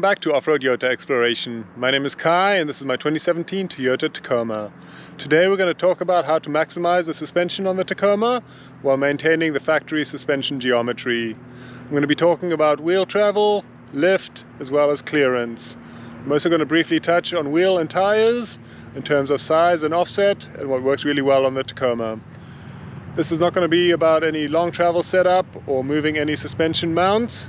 back to Off-Road Yota Exploration. My name is Kai and this is my 2017 Toyota Tacoma. Today we're going to talk about how to maximize the suspension on the Tacoma while maintaining the factory suspension geometry. I'm going to be talking about wheel travel, lift, as well as clearance. I'm also going to briefly touch on wheel and tires in terms of size and offset and what works really well on the Tacoma. This is not going to be about any long travel setup or moving any suspension mounts.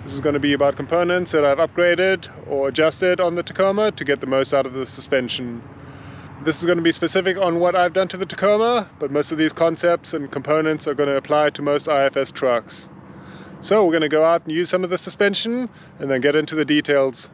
This is going to be about components that I've upgraded or adjusted on the Tacoma to get the most out of the suspension. This is going to be specific on what I've done to the Tacoma, but most of these concepts and components are going to apply to most IFS trucks. So we're going to go out and use some of the suspension and then get into the details.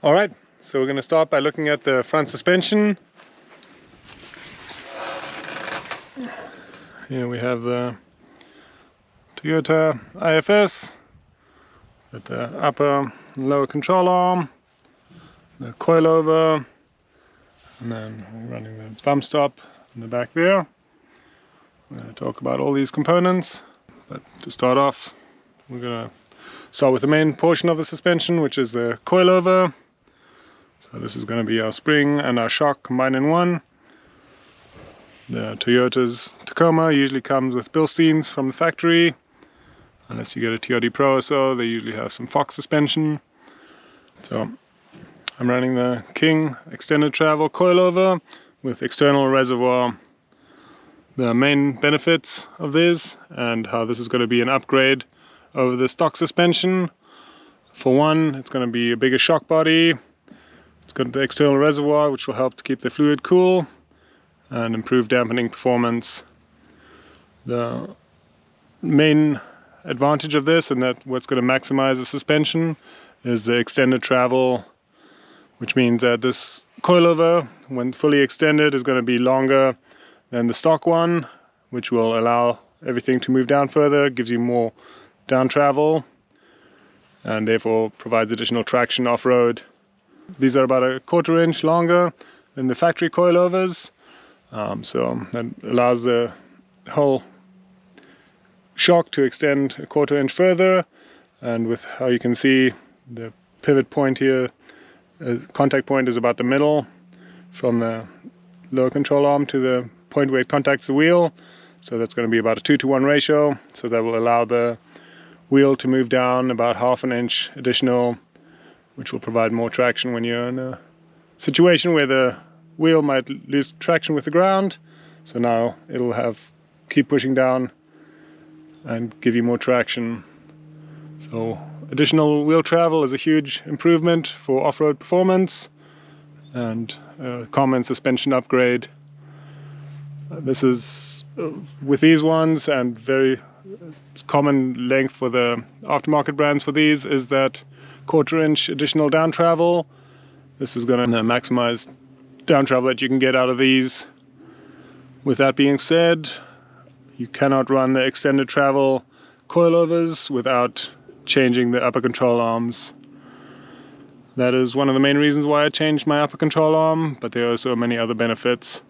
Alright, so we're going to start by looking at the front suspension. Here we have the Toyota IFS with the upper and lower control arm, the coilover, and then we're running the bump stop in the back there. We're going to talk about all these components, but to start off we're going to start with the main portion of the suspension, which is the coilover. So this is going to be our spring and our shock combined in one. The Toyota's Tacoma usually comes with Bilsteins from the factory. Unless you get a TRD Pro or so, they usually have some Fox suspension. So I'm running the King extended travel coilover with external reservoir. The main benefits of this and how this is going to be an upgrade over the stock suspension. For one, it's going to be a bigger shock body. It's got the external reservoir, which will help to keep the fluid cool and improve dampening performance. The main advantage of this, and that what's going to maximize the suspension, is the extended travel, which means that this coilover, when fully extended, is going to be longer than the stock one, which will allow everything to move down further, gives you more down travel, and therefore provides additional traction off-road. These are about a 1/4 inch longer than the factory coilovers, so that allows the whole shock to extend a 1/4 inch further. And with how you can see the pivot point here, contact point is about the middle from the lower control arm to the point where it contacts the wheel. So that's going to be about a 2-to-1 ratio. So that will allow the wheel to move down about 1/2 inch additional, which will provide more traction when you're in a situation where the wheel might lose traction with the ground. So now it'll keep pushing down and give you more traction. So additional wheel travel is a huge improvement for off-road performance and a common suspension upgrade. This is with these ones, and very common length for the aftermarket brands for these is that 1/4 inch additional down travel. This is going to maximize down travel that you can get out of these. With that being said, you cannot run the extended travel coilovers without changing the upper control arms. That is one of the main reasons why I changed my upper control arm, but there are also many other benefits.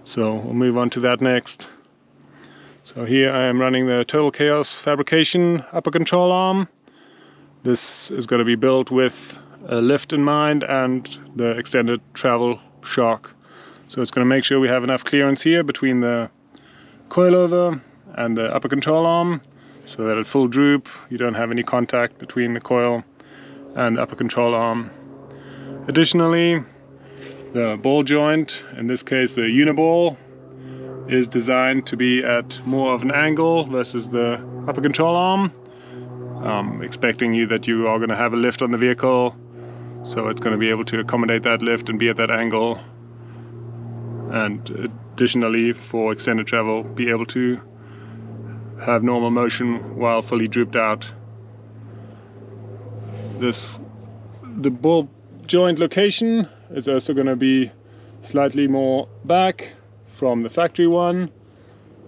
So we'll move on to that next. So here I am running the Total Chaos Fabrication upper control arm. This is going to be built with a lift in mind and the extended travel shock. So it's going to make sure we have enough clearance here between the coilover and the upper control arm, so that at full droop you don't have any contact between the coil and the upper control arm. Additionally, the ball joint, in this case the uniball, is designed to be at more of an angle versus the upper control arm, expecting that you are going to have a lift on the vehicle, so it's going to be able to accommodate that lift and be at that angle, and additionally for extended travel be able to have normal motion while fully drooped out. The ball joint location is also going to be slightly more back from the factory one.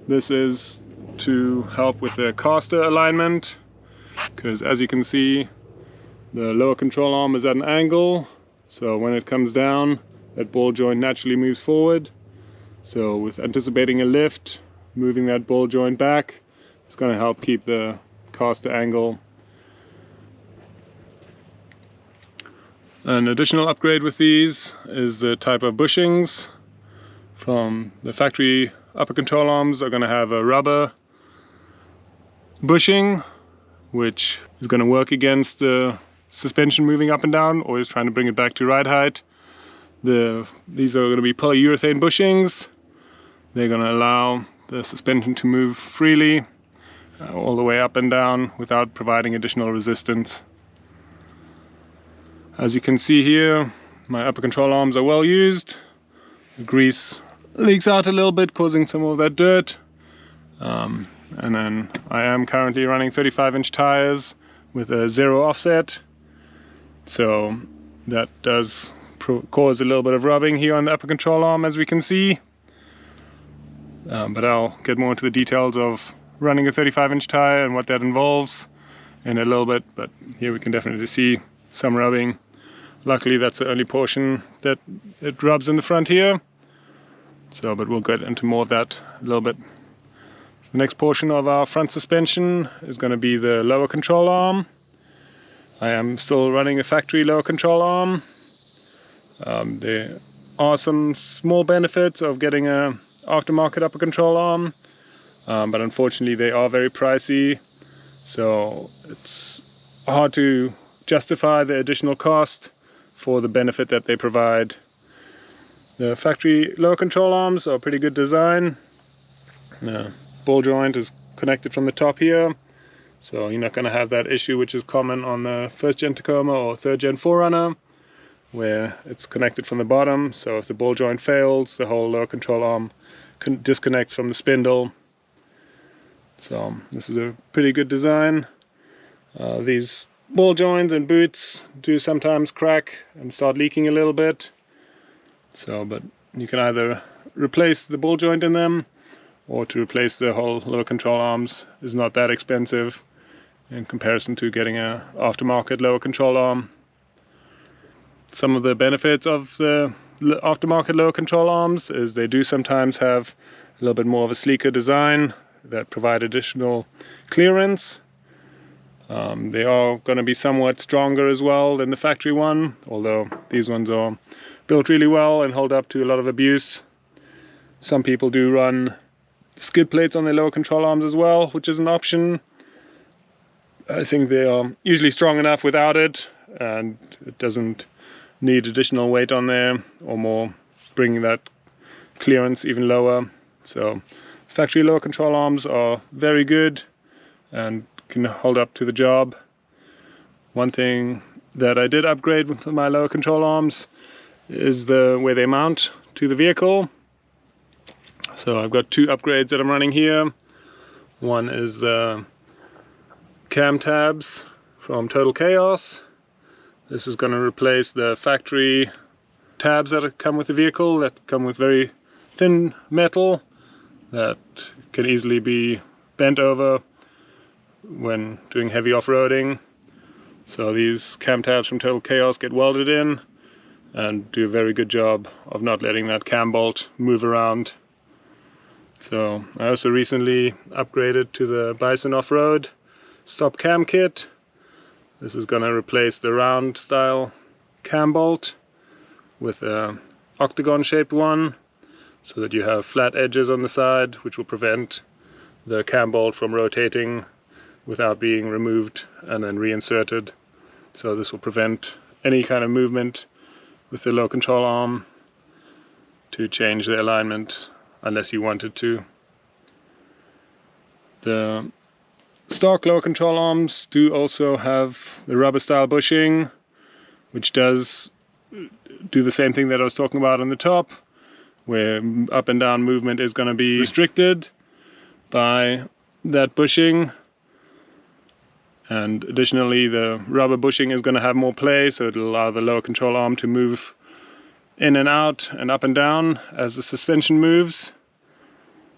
This is to help with the caster alignment, because as you can see, the lower control arm is at an angle, so when it comes down, that ball joint naturally moves forward. So with anticipating a lift, moving that ball joint back, it's going to help keep the caster angle. An additional upgrade with these is the type of bushings. From the factory upper control arms are going to have a rubber bushing, which is going to work against the suspension moving up and down, always trying to bring it back to ride height. These are going to be polyurethane bushings. They're going to allow the suspension to move freely all the way up and down without providing additional resistance. As you can see here, my upper control arms are well used. The grease leaks out a little bit, causing some of that dirt. And then I am currently running 35-inch tires with a 0 offset. So that does cause a little bit of rubbing here on the upper control arm, as we can see. But I'll get more into the details of running a 35-inch tire and what that involves in a little bit. But here we can definitely see some rubbing. Luckily that's the only portion that it rubs in the front here. So, but we'll get into more of that a little bit. The next portion of our front suspension is going to be the lower control arm. I am still running a factory lower control arm. There are some small benefits of getting a aftermarket upper control arm, but unfortunately they are very pricey, so it's hard to justify the additional cost for the benefit that they provide. The factory lower control arms are pretty good design. The ball joint is connected from the top here, so you're not going to have that issue which is common on the 1st gen Tacoma or 3rd gen 4Runner, where it's connected from the bottom. So if the ball joint fails, the whole lower control arm disconnects from the spindle. So this is a pretty good design. These ball joints and boots do sometimes crack and start leaking a little bit. So, but you can either replace the ball joint in them, or to replace the whole lower control arms is not that expensive in comparison to getting a aftermarket lower control arm. Some of the benefits of the aftermarket lower control arms is they do sometimes have a little bit more of a sleeker design that provide additional clearance. They are going to be somewhat stronger as well than the factory one, although these ones are built really well and hold up to a lot of abuse. Some people do run skid plates on their lower control arms as well, which is an option. I think they are usually strong enough without it, and it doesn't need additional weight on there or more, bringing that clearance even lower. So factory lower control arms are very good and can hold up to the job. One thing that I did upgrade with my lower control arms is the way they mount to the vehicle. So I've got two upgrades that I'm running here. One is the cam tabs from Total Chaos. This is going to replace the factory tabs that come with the vehicle, that come with very thin metal that can easily be bent over when doing heavy off-roading. So these cam tabs from Total Chaos get welded in and do a very good job of not letting that cam bolt move around. So I also recently upgraded to the Bison Off-Road stop cam kit. This is going to replace the round style cam bolt with a octagon shaped one, so that you have flat edges on the side, which will prevent the cam bolt from rotating without being removed and then reinserted. So this will prevent any kind of movement with the low control arm to change the alignment unless you wanted to. The stock lower control arms do also have the rubber style bushing, which does do the same thing that I was talking about on the top, where up and down movement is going to be restricted by that bushing. And additionally, the rubber bushing is going to have more play, so it'll allow the lower control arm to move in and out and up and down as the suspension moves.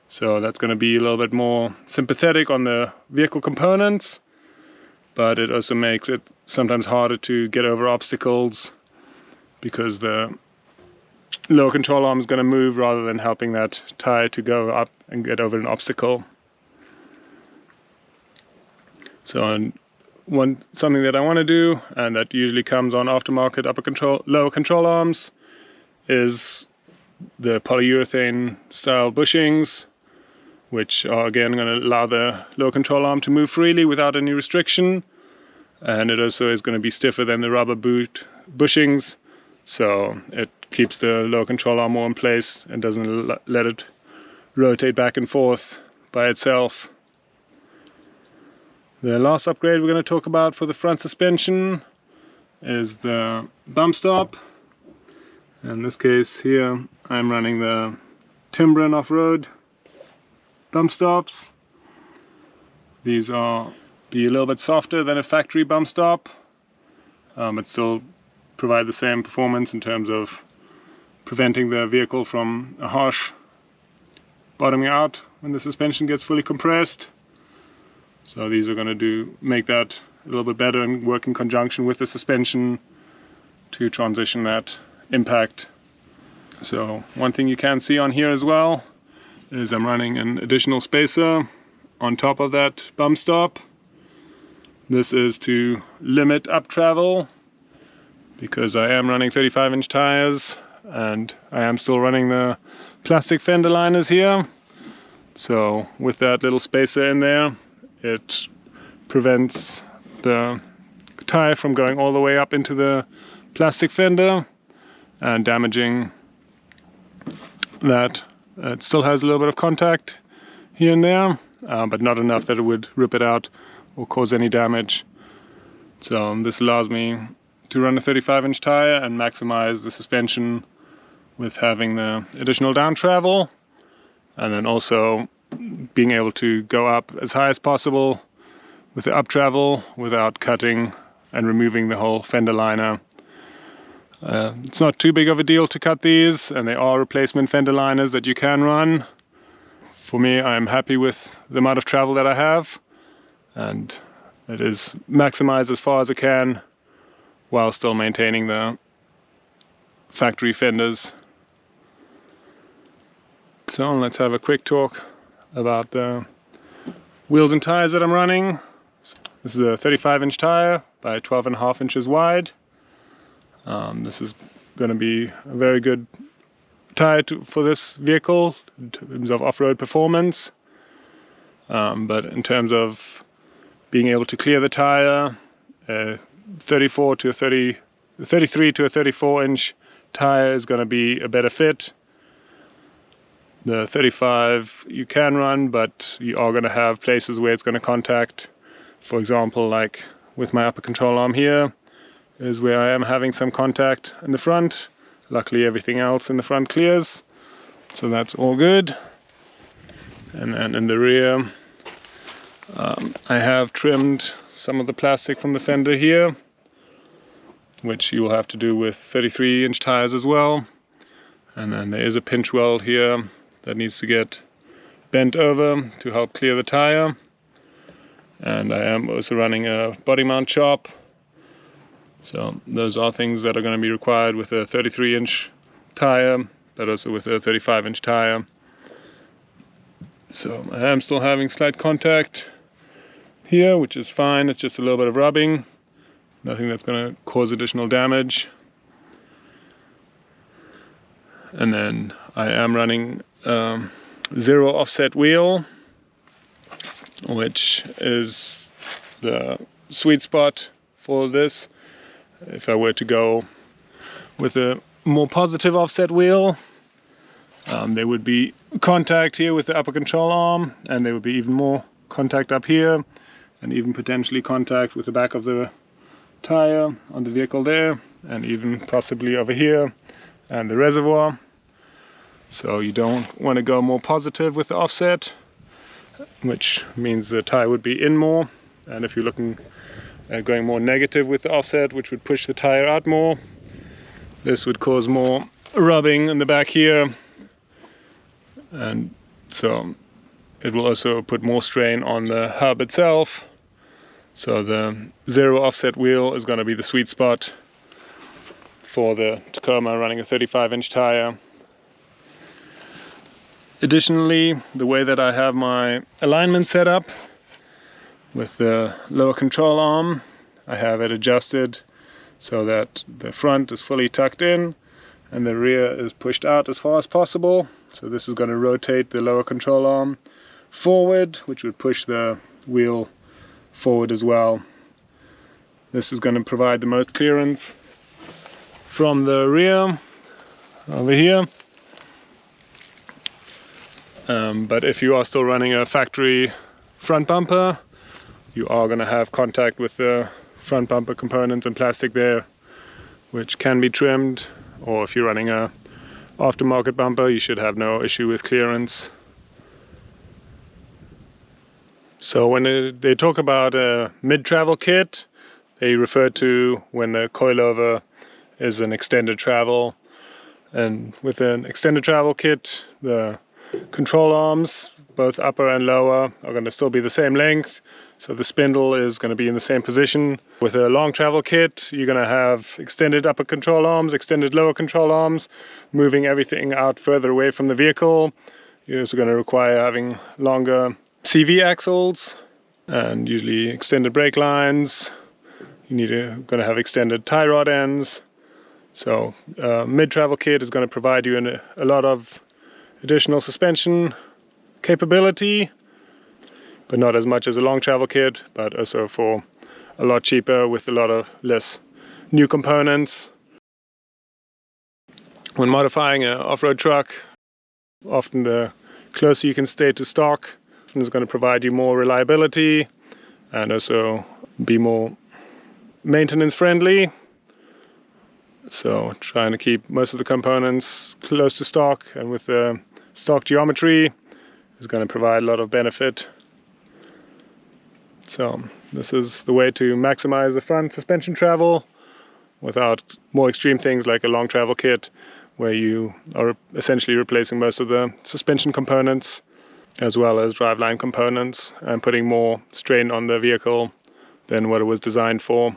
So that's going to be a little bit more sympathetic on the vehicle components, but it also makes it sometimes harder to get over obstacles because the lower control arm is going to move rather than helping that tire to go up and get over an obstacle. So something that I want to do, and that usually comes on aftermarket lower control arms, is the polyurethane style bushings, which are again going to allow the lower control arm to move freely without any restriction. And it also is going to be stiffer than the rubber bushings, so it keeps the lower control arm more in place and doesn't let it rotate back and forth by itself. The last upgrade we're going to talk about for the front suspension is the bump stop. In this case here I'm running the Timbren Off-Road bump stops. These are be a little bit softer than a factory bump stop, but still provide the same performance in terms of preventing the vehicle from a harsh bottoming out when the suspension gets fully compressed. So these are going to make that a little bit better and work in conjunction with the suspension to transition that impact. So one thing you can see on here as well is I'm running an additional spacer on top of that bump stop. This is to limit up travel because I am running 35-inch tires and I am still running the plastic fender liners here. So with that little spacer in there, it prevents the tire from going all the way up into the plastic fender and damaging that. It still has a little bit of contact here and there, but not enough that it would rip it out or cause any damage. So this allows me to run a 35-inch tire and maximize the suspension with having the additional down travel, and then also being able to go up as high as possible with the up travel without cutting and removing the whole fender liner. It's not too big of a deal to cut these, and they are replacement fender liners that you can run. For me, I'm happy with the amount of travel that I have, and it is maximized as far as it can while still maintaining the factory fenders. So let's have a quick talk about the wheels and tires that I'm running. This is a 35-inch tire by 12.5 inches wide. This is going to be a very good tire for this vehicle in terms of off-road performance. But in terms of being able to clear the tire, a 33 to a 34-inch tire is going to be a better fit. The 35 you can run, but you are going to have places where it's going to contact. For example, like with my upper control arm here, is where I am having some contact in the front. Luckily everything else in the front clears, so that's all good. And then in the rear, I have trimmed some of the plastic from the fender here, which you will have to do with 33-inch tires as well. And then there is a pinch weld here that needs to get bent over to help clear the tire. And I am also running a body mount shop. So those are things that are going to be required with a 33-inch tire, but also with a 35-inch tire. So I am still having slight contact here, which is fine. It's just a little bit of rubbing. Nothing that's going to cause additional damage. And then I am running zero offset wheel, which is the sweet spot for this. If I were to go with a more positive offset wheel, there would be contact here with the upper control arm, and there would be even more contact up here, and even potentially contact with the back of the tire on the vehicle there, and even possibly over here and the reservoir. So you don't want to go more positive with the offset, which means the tire would be in more. And if you're looking at going more negative with the offset, which would push the tire out more, this would cause more rubbing in the back here. And so it will also put more strain on the hub itself. So the zero offset wheel is going to be the sweet spot for the Tacoma running a 35-inch tire. Additionally, the way that I have my alignment set up with the lower control arm, I have it adjusted so that the front is fully tucked in and the rear is pushed out as far as possible. So this is going to rotate the lower control arm forward, which would push the wheel forward as well. This is going to provide the most clearance from the rear over here. But if you are still running a factory front bumper, you are going to have contact with the front bumper components and plastic there, which can be trimmed. Or if you're running a aftermarket bumper, you should have no issue with clearance. So when they talk about a mid-travel kit, they refer to when the coilover is an extended travel. And with an extended travel kit, the control arms, both upper and lower, are going to still be the same length, so the spindle is going to be in the same position. With a long travel kit, you're going to have extended upper control arms, extended lower control arms, moving everything out further away from the vehicle. You're also going to require having longer CV axles and usually extended brake lines. Going to have extended tie rod ends. So mid-travel kit is going to provide you a lot of additional suspension capability, but not as much as a long travel kit, but also for a lot cheaper with a lot of less new components. When modifying an off-road truck, often the closer you can stay to stock is going to provide you more reliability and also be more maintenance friendly. So trying to keep most of the components close to stock and with the stock geometry is going to provide a lot of benefit. So this is the way to maximize the front suspension travel without more extreme things like a long travel kit where you are essentially replacing most of the suspension components. as well as driveline components, and putting more strain on the vehicle than what it was designed for.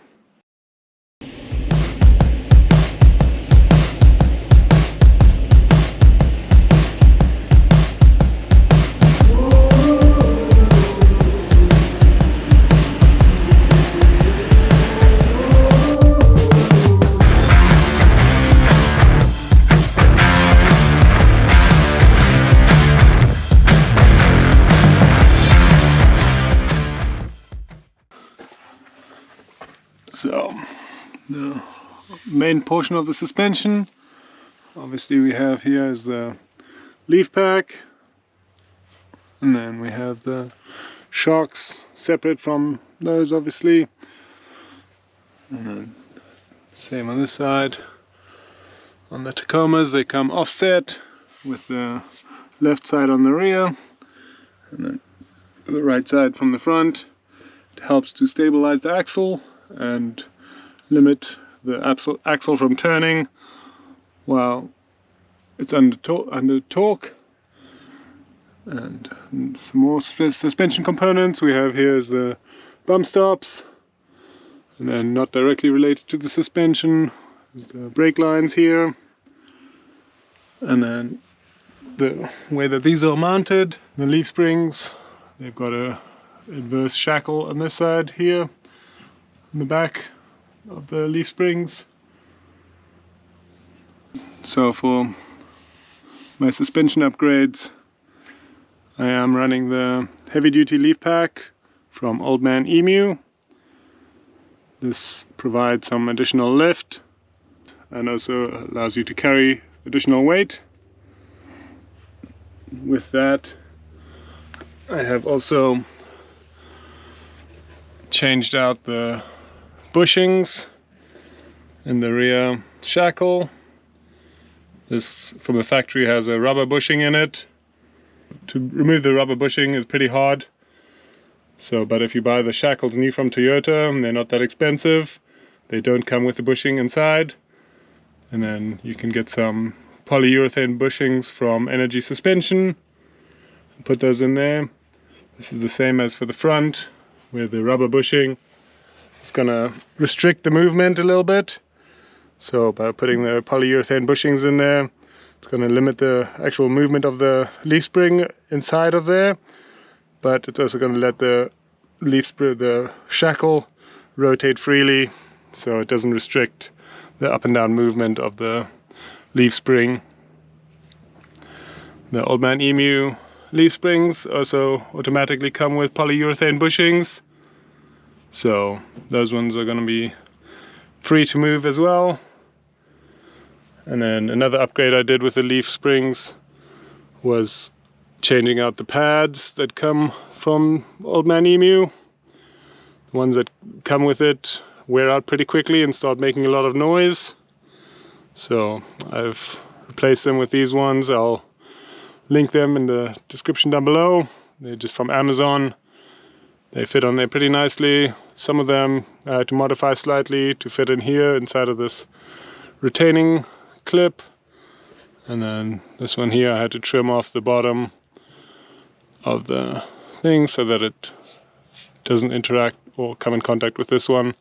So, the main portion of the suspension, obviously we have here is the leaf pack, and then we have the shocks separate from those, obviously, and then same on this side. On the Tacomas they come offset with the left side on the rear and then the right side from the front. It helps to stabilize the axle and limit the axle from turning while it's under torque. And some more suspension components we have here is the bump stops, and then not directly related to the suspension is the brake lines here, and then the way that these are mounted, the leaf springs, they've got a inverse shackle on this side here in the back of the leaf springs. So for my suspension upgrades, I am running the heavy duty leaf pack from Old Man Emu. This provides some additional lift and also allows you to carry additional weight. With that, I have also changed out the bushings in the rear shackle. This from the factory has a rubber bushing in it. To remove the rubber bushing is pretty hard. But if you buy the shackles new from Toyota, they're not that expensive. They don't come with the bushing inside. And then you can get some polyurethane bushings from Energy Suspension and put those in there. This is the same as for the front, where the rubber bushing is gonna restrict the movement a little bit. So by putting the polyurethane bushings in there, it's gonna limit the actual movement of the leaf spring inside of there, but it's also gonna let the the shackle rotate freely, so it doesn't restrict the up and down movement of the leaf spring. The Old Man Emu leaf springs also automatically come with polyurethane bushings, so those ones are going to be free to move as well. And then another upgrade I did with the leaf springs was changing out the pads that come from Old Man Emu. The ones that come with it wear out pretty quickly and start making a lot of noise, so I've replaced them with these ones. I'll link them in the description down below. They're just from Amazon. They fit on there pretty nicely. Some of them I had to modify slightly to fit in here inside of this retaining clip, and then this one here I had to trim off the bottom of the thing so that it doesn't interact or come in contact with this one.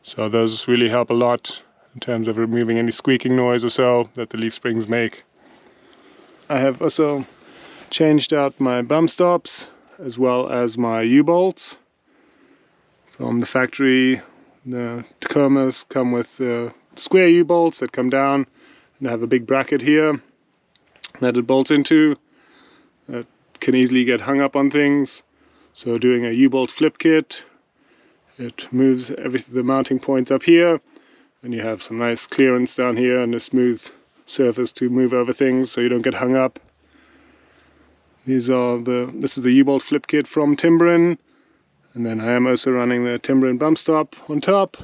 So those really help a lot in terms of removing any squeaking noise or so that the leaf springs make. I have also changed out my bump stops as well as my U-bolts. From the factory, the Tacomas come with square U-bolts that come down and have a big bracket here that it bolts into. That can easily get hung up on things. So doing a U-bolt flip kit, it moves the mounting points up here, and you have some nice clearance down here and a smooth surface to move over things so you don't get hung up. This is the U-bolt flip kit from Timbren, and then I am also running the Timbren bump stop on top.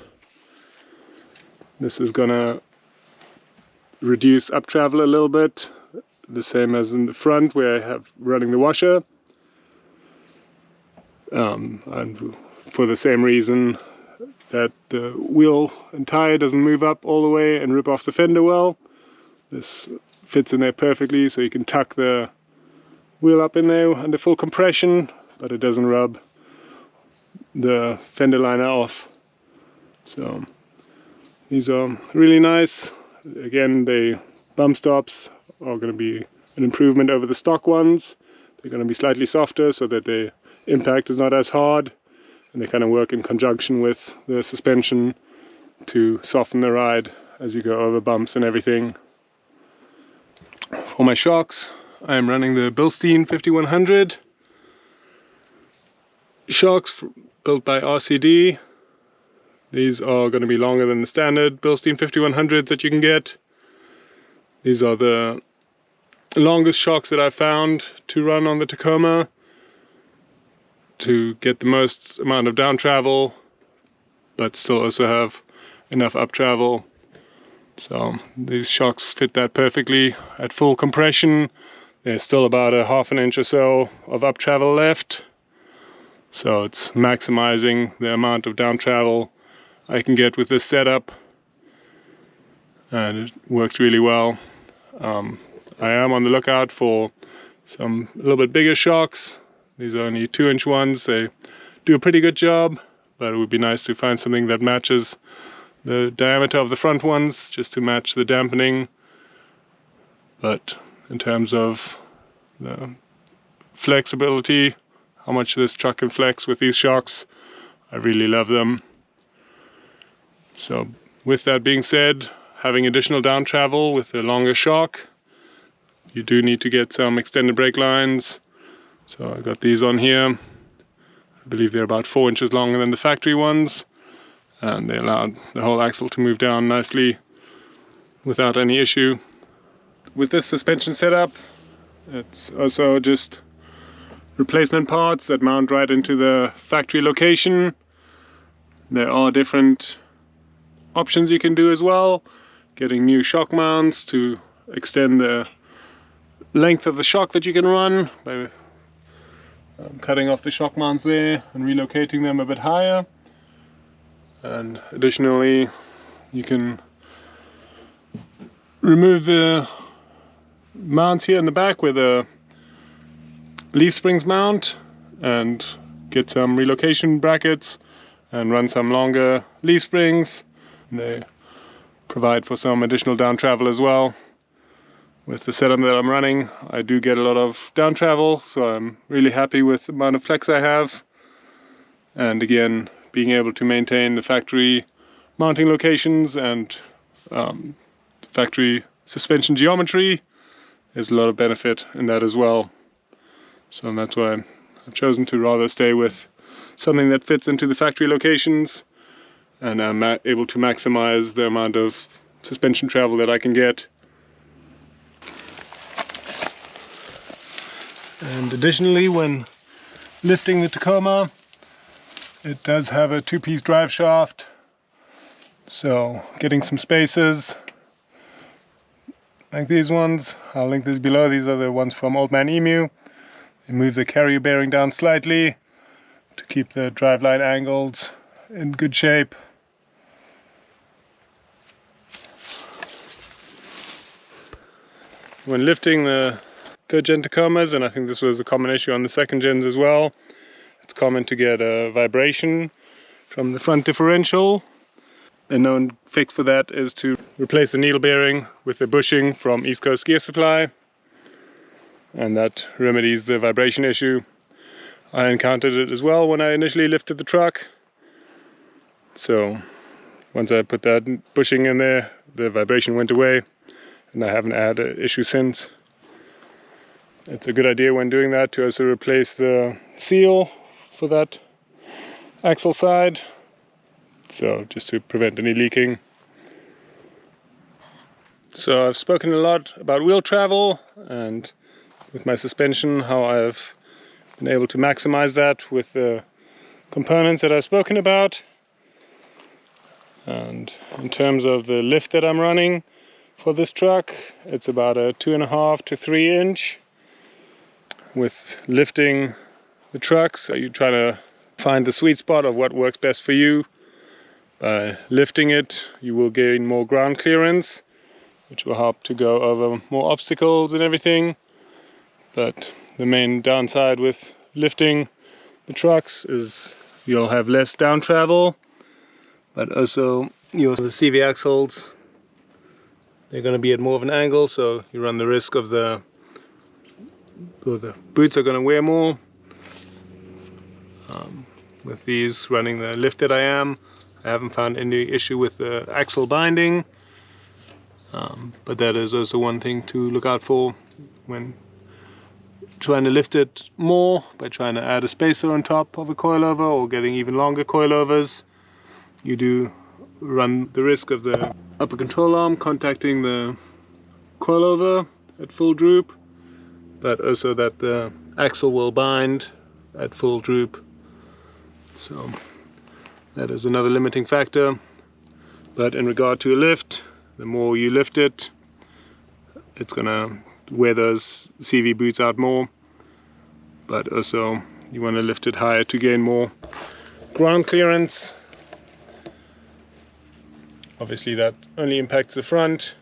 This is gonna reduce up travel a little bit, the same as in the front where I have running the washer. And for the same reason that the wheel and tire doesn't move up all the way and rip off the fender well. This fits in there perfectly, so you can tuck the wheel up in there under full compression, but it doesn't rub the fender liner off. So these are really nice. Again, the bump stops are going to be an improvement over the stock ones. They're going to be slightly softer so that the impact is not as hard, and they kind of work in conjunction with the suspension to soften the ride as you go over bumps and everything. For my shocks, I am running the Bilstein 5100 shocks built by RCD. These are going to be longer than the standard Bilstein 5100s that you can get. These are the longest shocks that I've found to run on the Tacoma to get the most amount of down travel, but still also have enough up travel. So these shocks fit that perfectly. At full compression, there's still about a ½ inch or so of up travel left. So it's maximizing the amount of down travel I can get with this setup, and it works really well. I am on the lookout for some a little bit bigger shocks. These are only 2-inch ones. They do a pretty good job, but it would be nice to find something that matches the diameter of the front ones, just to match the dampening. But in terms of the flexibility, how much this truck can flex with these shocks, I really love them. So with that being said, having additional down travel with a longer shock, you do need to get some extended brake lines. So I got these on here. I believe they're about 4 inches longer than the factory ones, and they allowed the whole axle to move down nicely without any issue. With this suspension setup, it's also just replacement parts that mount right into the factory location. There are different options you can do as well, getting new shock mounts to extend the length of the shock that you can run by cutting off the shock mounts there and relocating them a bit higher. And additionally, you can remove the mounts here in the back where the leaf springs mount and get some relocation brackets and run some longer leaf springs. They provide for some additional down travel as well. With the setup that I'm running, I do get a lot of down travel, so I'm really happy with the amount of flex I have. And again, being able to maintain the factory mounting locations and factory suspension geometry, there's a lot of benefit in that as well. So that's why I've chosen to rather stay with something that fits into the factory locations, and I'm able to maximize the amount of suspension travel that I can get. And additionally, when lifting the Tacoma, it does have a 2-piece drive shaft, so getting some spaces like these ones, I'll link these below. These are the ones from Old Man Emu. They move the carrier bearing down slightly to keep the driveline angles in good shape. When lifting the 3rd gen Tacomas, and I think this was a common issue on the 2nd gens as well, it's common to get a vibration from the front differential. A known fix for that is to replace the needle bearing with the bushing from East Coast Gear Supply, and that remedies the vibration issue. I encountered it as well when I initially lifted the truck, so once I put that bushing in there, the vibration went away, and I haven't had an issue since. It's a good idea when doing that to also replace the seal for that axle side, so just to prevent any leaking. So I've spoken a lot about wheel travel and with my suspension, how I've been able to maximize that with the components that I've spoken about. And in terms of the lift that I'm running for this truck, it's about a 2.5 to 3 inch. With lifting the trucks, you try to find the sweet spot of what works best for you. By lifting it, you will gain more ground clearance, which will help to go over more obstacles and everything. But the main downside with lifting the trucks is you'll have less down travel, but also the CV axles, they're going to be at more of an angle, so you run the risk of the boots are going to wear more. With these running the lifted I haven't found any issue with the axle binding, but that is also one thing to look out for when trying to lift it more, by trying to add a spacer on top of a coilover or getting even longer coilovers. You do run the risk of the upper control arm contacting the coilover at full droop, but also that the axle will bind at full droop. So that is another limiting factor. But in regard to a lift, the more you lift it, it's gonna wear those CV boots out more. But also you want to lift it higher to gain more ground clearance. Obviously that only impacts the front.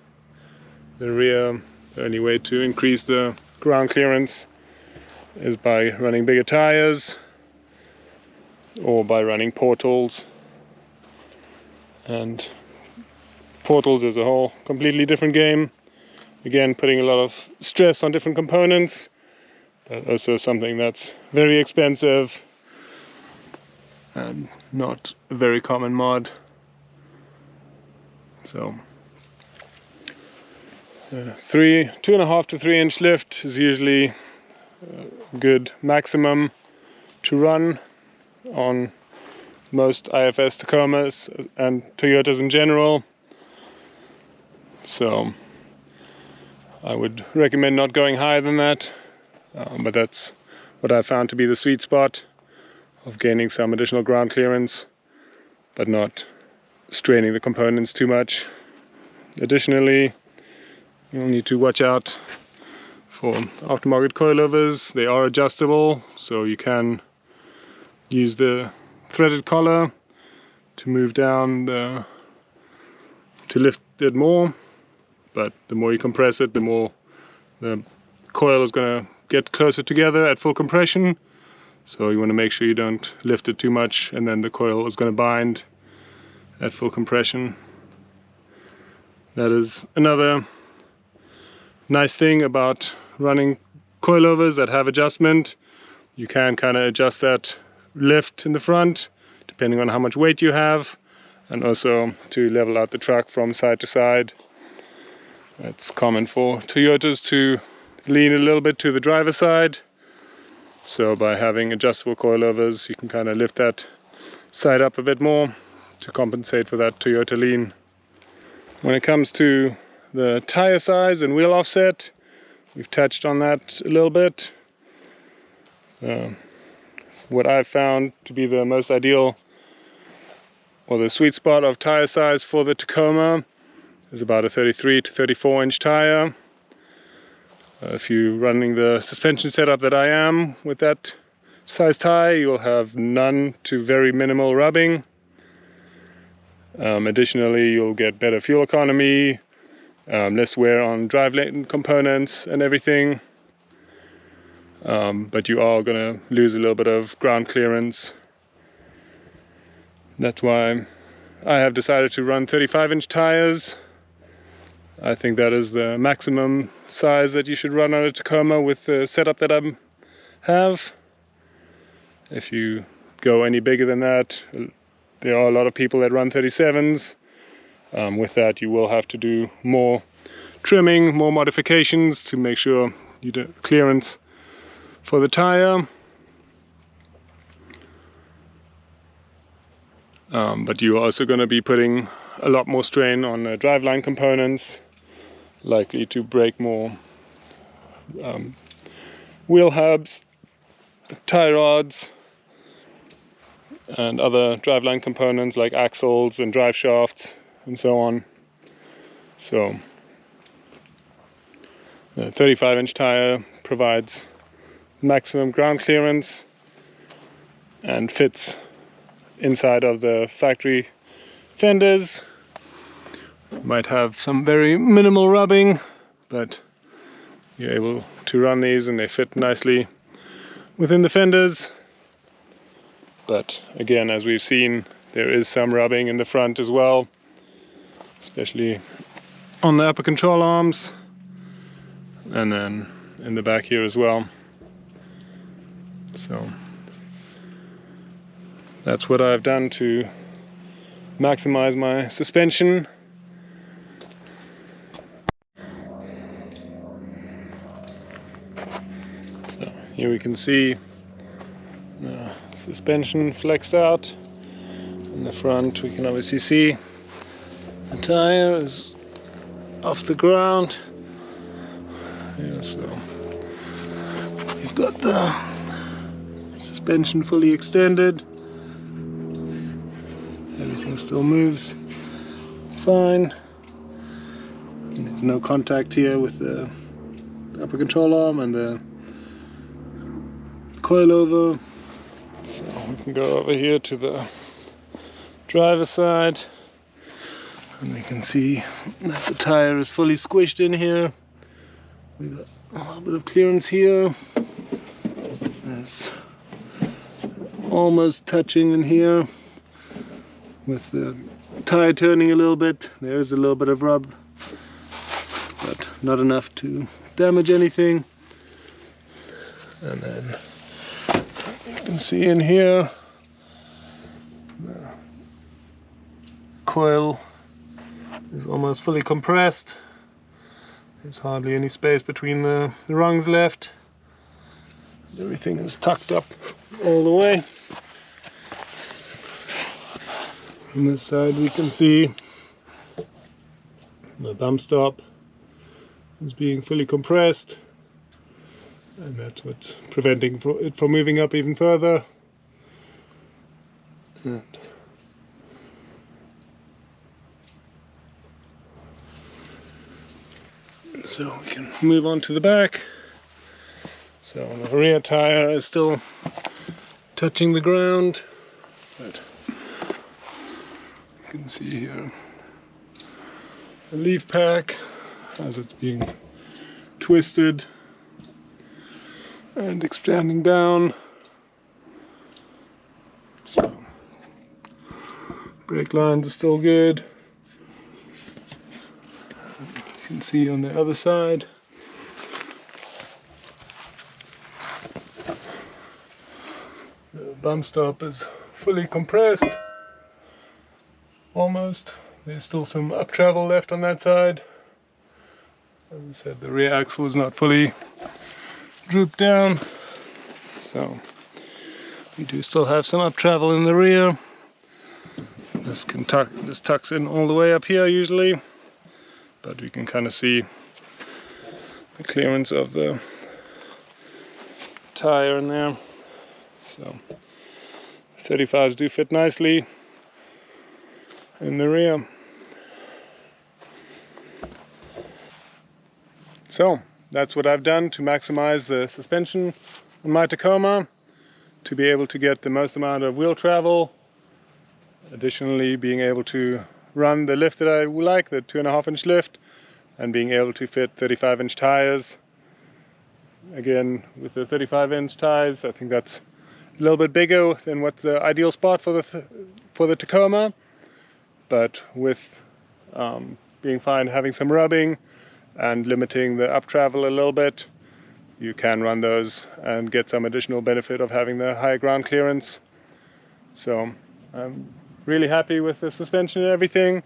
The rear, the only way to increase the ground clearance is by running bigger tires or by running portals. And portals is a whole completely different game. Again, putting a lot of stress on different components, but also something that's very expensive and not a very common mod. So 2.5 to 3 inch lift is usually a good maximum to run on most IFS Tacomas and Toyotas in general. So I would recommend not going higher than that, but that's what I found to be the sweet spot of gaining some additional ground clearance, but not straining the components too much. Additionally, you'll need to watch out for aftermarket coilovers. They are adjustable, so you can use the threaded collar to move down to lift it more, but the more you compress it, the more the coil is going to get closer together at full compression. So you want to make sure you don't lift it too much, and then the coil is going to bind at full compression. That is another nice thing about running coilovers that have adjustment. You can kind of adjust that lift in the front depending on how much weight you have, and also to level out the truck from side to side. It's common for Toyotas to lean a little bit to the driver's side, so by having adjustable coilovers you can kind of lift that side up a bit more to compensate for that Toyota lean. When it comes to the tire size and wheel offset, we've touched on that a little bit. What I've found to be the most ideal, or the sweet spot of tire size for the Tacoma, is about a 33 to 34 inch tire. If you're running the suspension setup that I am with that size tire, you'll have none to very minimal rubbing. Additionally, you'll get better fuel economy, less wear on drive lane components and everything. But you are going to lose a little bit of ground clearance. That's why I have decided to run 35 inch tires. I think that is the maximum size that you should run on a Tacoma with the setup that I have. If you go any bigger than that, there are a lot of people that run 37s. With that, you will have to do more trimming, more modifications to make sure you do clearance for the tire. But you're also going to be putting a lot more strain on the driveline components, likely to break more wheel hubs, tie rods, and other driveline components like axles and drive shafts and so on. So the 35 inch tire provides maximum ground clearance and fits inside of the factory fenders. Might have some very minimal rubbing, but you're able to run these, and they fit nicely within the fenders. But again, as we've seen, there is some rubbing in the front as well, especially on the upper control arms, and then in the back here as well. So that's what I've done to maximize my suspension. So here we can see the suspension flexed out. In the front we can obviously see the tire is off the ground. Yeah, so you've got the suspension fully extended. Everything still moves fine. And there's no contact here with the upper control arm and the coilover. So we can go over here to the driver's side, and we can see that the tire is fully squished in here. We've got a little bit of clearance here. There's almost touching in here with the tire turning a little bit. There is a little bit of rub, but not enough to damage anything. And then you can see in here the coil is almost fully compressed. There's hardly any space between the rungs left. Everything is tucked up all the way. On this side we can see the bump stop is being fully compressed, and that's what's preventing it from moving up even further. And so we can move on to the back. So the rear tire is still touching the ground, but you can see here the leaf pack as it's being twisted and expanding down. So brake lines are still good. You can see on the other side the bump stop is fully compressed, almost. There's still some up travel left on that side. As I said, the rear axle is not fully drooped down, so we do still have some up travel in the rear. This tucks in all the way up here usually, but we can kind of see the clearance of the tire in there. So 35s do fit nicely in the rear. So that's what I've done to maximize the suspension on my Tacoma, to be able to get the most amount of wheel travel. Additionally, being able to run the lift that I like, the 2.5-inch lift, and being able to fit 35-inch tires. Again, with the 35-inch tires, I think that's a little bit bigger than what's the ideal spot for the Tacoma, but with being fine having some rubbing and limiting the up travel a little bit, you can run those and get some additional benefit of having the high ground clearance. So I'm really happy with the suspension and everything.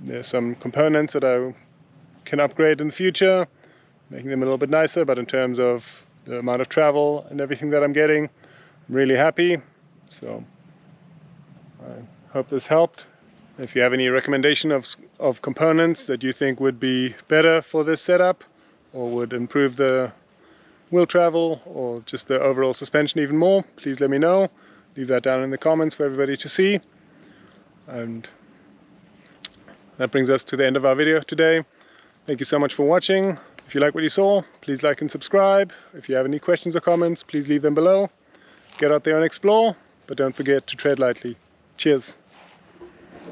There's some components that I can upgrade in the future, making them a little bit nicer, but in terms of the amount of travel and everything that I'm getting, I'm really happy. So I hope this helped. If you have any recommendation of components that you think would be better for this setup, or would improve the wheel travel or just the overall suspension even more, please let me know. Leave that down in the comments for everybody to see. And that brings us to the end of our video today. Thank you so much for watching. If you like what you saw, please like and subscribe. If you have any questions or comments, please leave them below. Get out there and explore, but don't forget to tread lightly. Cheers.